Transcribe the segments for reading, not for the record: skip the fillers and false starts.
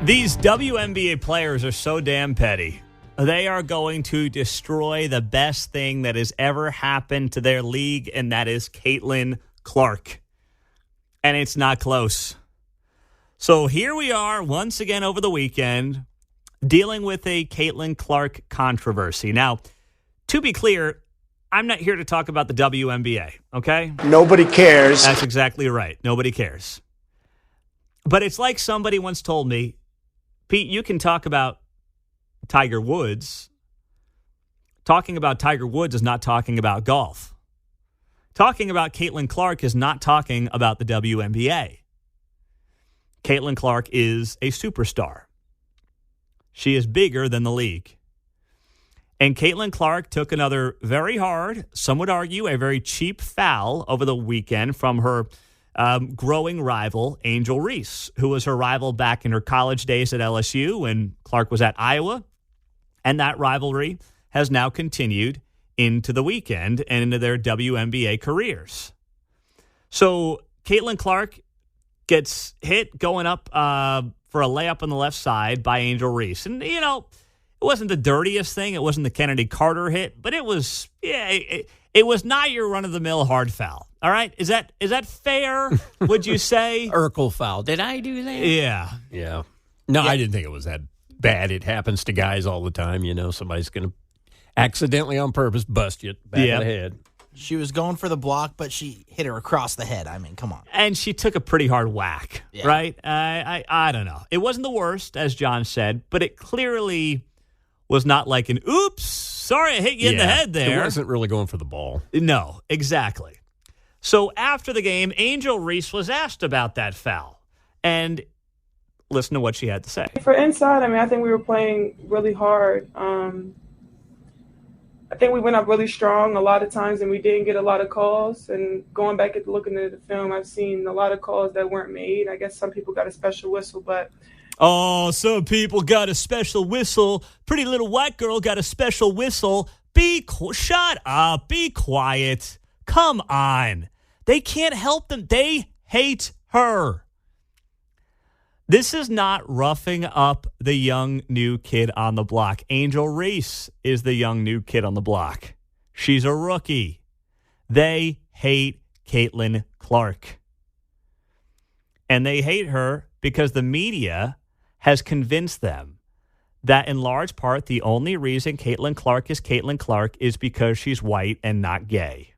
These WNBA players are so damn petty. They are going to destroy the best thing that has ever happened to their league, and that is Caitlin Clark. And it's not close. So here we are once again over the weekend dealing with a Caitlin Clark controversy. Now, to be clear, I'm not here to talk about the WNBA, okay? Nobody cares. That's exactly right. Nobody cares. But it's like somebody once told me, Pete, you can talk about Tiger Woods. Talking about Tiger Woods is not talking about golf. Talking about Caitlin Clark is not talking about the WNBA. Caitlin Clark is a superstar. She is bigger than the league. And Caitlin Clark took another very hard, some would argue, a very cheap foul over the weekend from her growing rival, Angel Reese, who was her rival back in her college days at LSU when Clark was at Iowa. And that rivalry has now continued into the weekend and into their WNBA careers. So Caitlin Clark gets hit going up for a layup on the left side by Angel Reese. And, you know, it wasn't the dirtiest thing. It wasn't the Kennedy Carter hit, but it was, it was not your run-of-the-mill hard foul. All right? Is that fair, would you say? Urkel foul. Did I do that? Yeah. Yeah. No, I didn't think it was that bad. It happens to guys all the time. You know, somebody's going to accidentally on purpose bust you back of the head. She was going for the block, but she hit her across the head. I mean, come on. And she took a pretty hard whack, right? I don't know. It wasn't the worst, as John said, but it clearly was not like an, oops, sorry I hit you in the head there. It wasn't really going for the ball. No, exactly. So after the game, Angel Reese was asked about that foul. And listen to what she had to say. For inside, I mean, I think we were playing really hard. I think we went up really strong a lot of times, and we didn't get a lot of calls. And going back and looking at the film, I've seen a lot of calls that weren't made. I guess some people got a special whistle, but... Oh, some people got a special whistle. Pretty little white girl got a special whistle. Shut up. Be quiet. Come on. They can't help them. They hate her. This is not roughing up the young new kid on the block. Angel Reese is the young new kid on the block. She's a rookie. They hate Caitlin Clark. And they hate her because the media has convinced them that in large part the only reason Caitlin Clark is because she's white and not gay.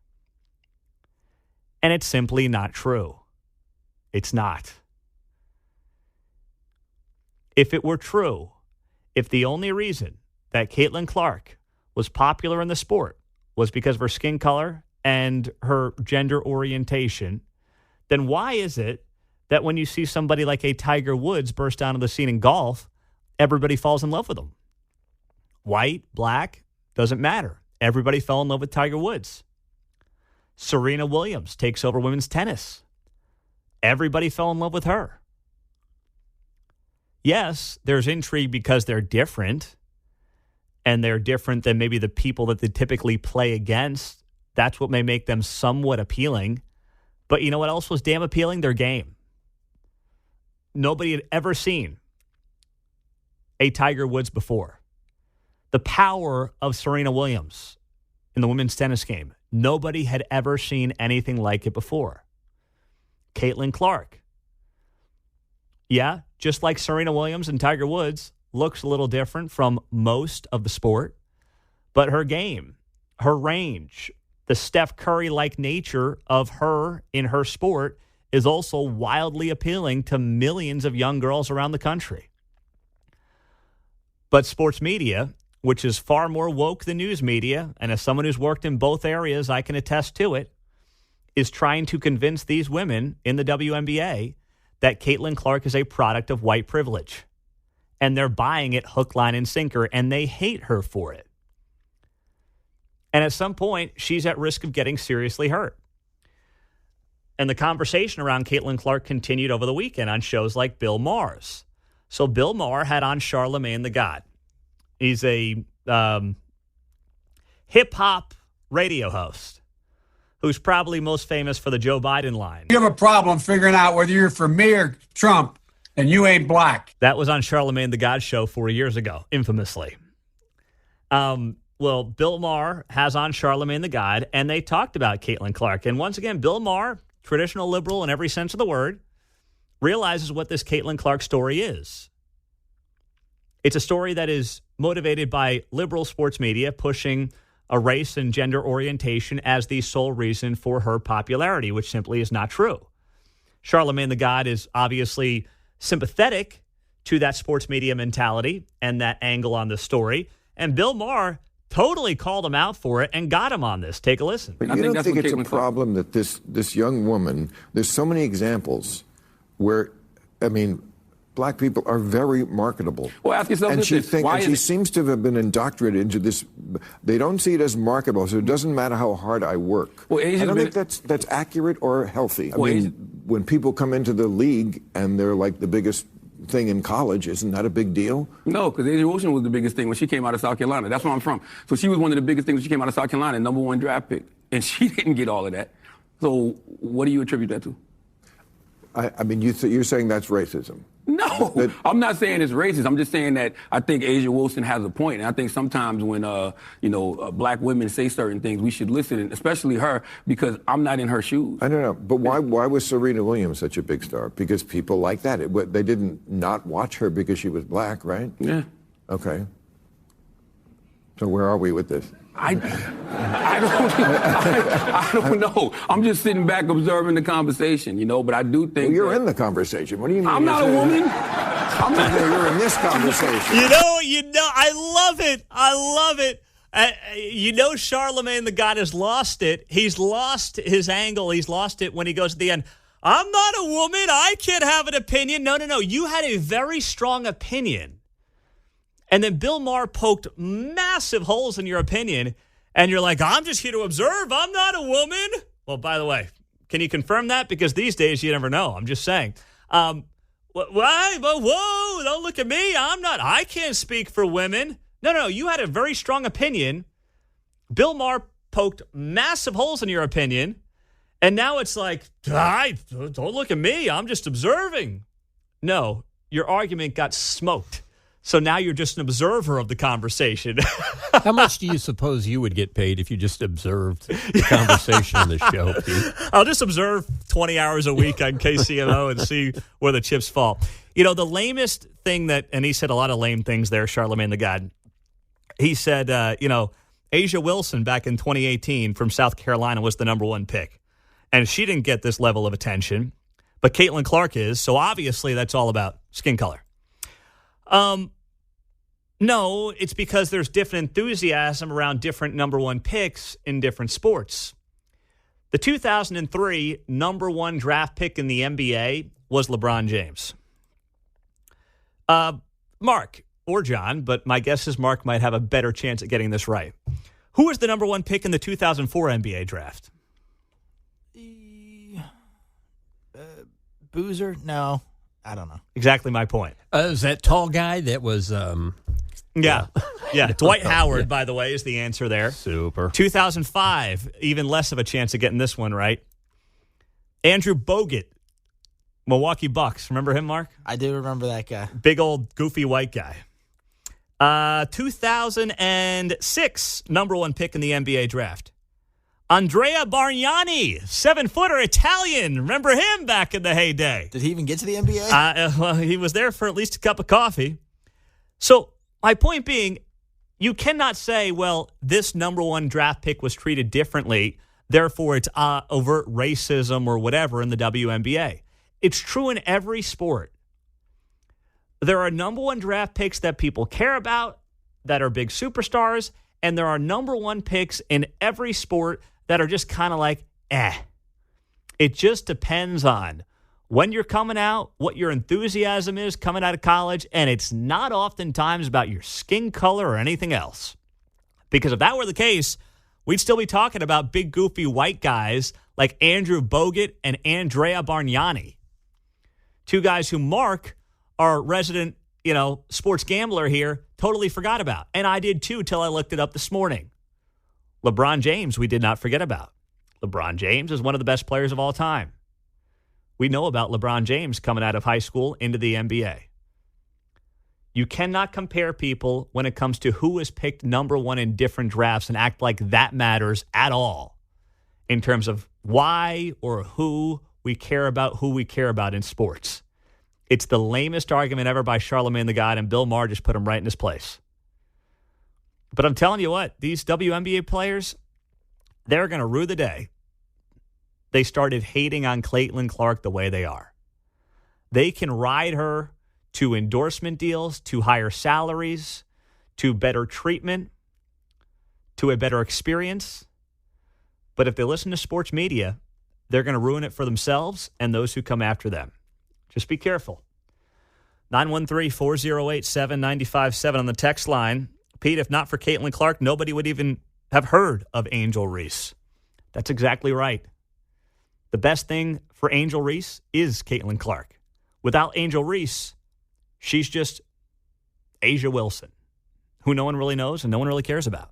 And it's simply not true. It's not. If it were true, if the only reason that Caitlin Clark was popular in the sport was because of her skin color and her gender orientation, then why is it that when you see somebody like a Tiger Woods burst onto the scene in golf, everybody falls in love with him? White, black, doesn't matter. Everybody fell in love with Tiger Woods. Serena Williams takes over women's tennis. Everybody fell in love with her. Yes, there's intrigue because they're different, and they're different than maybe the people that they typically play against. That's what may make them somewhat appealing. But you know what else was damn appealing? Their game. Nobody had ever seen a Tiger Woods before. The power of Serena Williams in the women's tennis game. Nobody had ever seen anything like it before. Caitlin Clark. Yeah, just like Serena Williams and Tiger Woods, looks a little different from most of the sport. But her game, her range, the Steph Curry-like nature of her in her sport is also wildly appealing to millions of young girls around the country. But sports media, which is far more woke than news media, and as someone who's worked in both areas, I can attest to it, is trying to convince these women in the WNBA that Caitlin Clark is a product of white privilege. And they're buying it hook, line, and sinker, and they hate her for it. And at some point, she's at risk of getting seriously hurt. And the conversation around Caitlin Clark continued over the weekend on shows like Bill Maher's. So Bill Maher had on Charlemagne the God. He's a hip-hop radio host who's probably most famous for the Joe Biden line. You have a problem figuring out whether you're for me or Trump, And you ain't black. That was on Charlemagne the God show 4 years ago, infamously. Well, Bill Maher has on Charlemagne the God, and they talked about Caitlin Clark. And once again, Bill Maher, traditional liberal in every sense of the word, realizes what this Caitlin Clark story is. It's a story that is motivated by liberal sports media pushing a race and gender orientation as the sole reason for her popularity, which simply is not true. Charlemagne the God is obviously sympathetic to that sports media mentality and that angle on the story. And Bill Maher totally called him out for it and got him on this. Take a listen. But you don't think it's a problem that this young woman, there's so many examples where, I mean, black people are very marketable. Well, ask yourself and this. She seems to have been indoctrinated into this. They don't see it as marketable, so it doesn't matter how hard I work. Well, I don't think that's accurate or healthy. I mean, when people come into the league and they're like the biggest thing in college, isn't that a big deal? No, because Asia Wilson was the biggest thing when she came out of South Carolina. That's where I'm from. So she was one of the biggest things when she came out of South Carolina, #1 draft pick. And she didn't get all of that. So what do you attribute that to? I mean, you're saying that's racism. No, I'm not saying it's racist. I'm just saying that I think Asia Wilson has a point. And I think sometimes when, black women say certain things, we should listen, and especially her, because I'm not in her shoes. I don't know. But why was Serena Williams such a big star? Because people like that. They didn't not watch her because she was black, right? Yeah. Okay. So where are we with this? I don't know. I'm just sitting back observing the conversation, but I do think... Well, you're in the conversation. What do you mean? I'm not a woman. I'm not saying you're in this conversation. I love it. I love it. Charlemagne the God has lost it. He's lost his angle. He's lost it when he goes at the end. I'm not a woman. I can't have an opinion. No. You had a very strong opinion. And then Bill Maher poked massive holes in your opinion, and you're like, I'm just here to observe. I'm not a woman. Well, by the way, can you confirm that? Because these days you never know. I'm just saying. Why? But whoa, don't look at me. I can't speak for women. No. You had a very strong opinion. Bill Maher poked massive holes in your opinion, and now it's like, don't look at me. I'm just observing. No, your argument got smoked. So now you're just an observer of the conversation. How much do you suppose you would get paid if you just observed the conversation on the show, Pete? I'll just observe 20 hours a week on KCMO and see where the chips fall. The lamest thing and he said a lot of lame things there, Charlemagne the God. He said, Asia Wilson back in 2018 from South Carolina was the #1 pick. And she didn't get this level of attention. But Caitlin Clark is, so obviously that's all about skin color. No, it's because there's different enthusiasm around different #1 picks in different sports. The 2003 #1 draft pick in the NBA was LeBron James. Mark or John, but my guess is Mark might have a better chance at getting this right. Who was the #1 pick in the 2004 NBA draft? Boozer? No, I don't know. Exactly my point. Is that tall guy that was... Yeah. Dwight Howard, by the way, is the answer there. Super. 2005, even less of a chance of getting this one right. Andrew Bogut, Milwaukee Bucks. Remember him, Mark? I do remember that guy. Big old goofy white guy. 2006, #1 pick in the NBA draft. Andrea Bargnani, 7-footer Italian. Remember him back in the heyday? Did he even get to the NBA? Well, he was there for at least a cup of coffee. So my point being, you cannot say, well, this #1 draft pick was treated differently, therefore it's overt racism or whatever in the WNBA. It's true in every sport. There are #1 draft picks that people care about, that are big superstars, and there are #1 picks in every sport that are just kind of like, It just depends on when you're coming out, what your enthusiasm is coming out of college, and it's not oftentimes about your skin color or anything else. Because if that were the case, we'd still be talking about big, goofy white guys like Andrew Bogut and Andrea Bargnani. Two guys who Mark, our resident, sports gambler here, totally forgot about. And I did too till I looked it up this morning. LeBron James, we did not forget about. LeBron James is one of the best players of all time. we know about LeBron James coming out of high school into the NBA. You cannot compare people when it comes to who is picked number one in different drafts and act like that matters at all in terms of why or who we care about in sports. It's the lamest argument ever by Charlemagne the God, and Bill Maher just put him right in his place. But I'm telling you what, these WNBA players, they're going to rue the day they started hating on Caitlin Clark the way they are. They can ride her to endorsement deals, to higher salaries, to better treatment, to a better experience. But if they listen to sports media, they're going to ruin it for themselves and those who come after them. Just be careful. 913-408-7957 on the text line. Pete, if not for Caitlin Clark, nobody would even have heard of Angel Reese. That's exactly right. The best thing for Angel Reese is Caitlin Clark. Without Angel Reese, she's just Asia Wilson, who no one really knows and no one really cares about.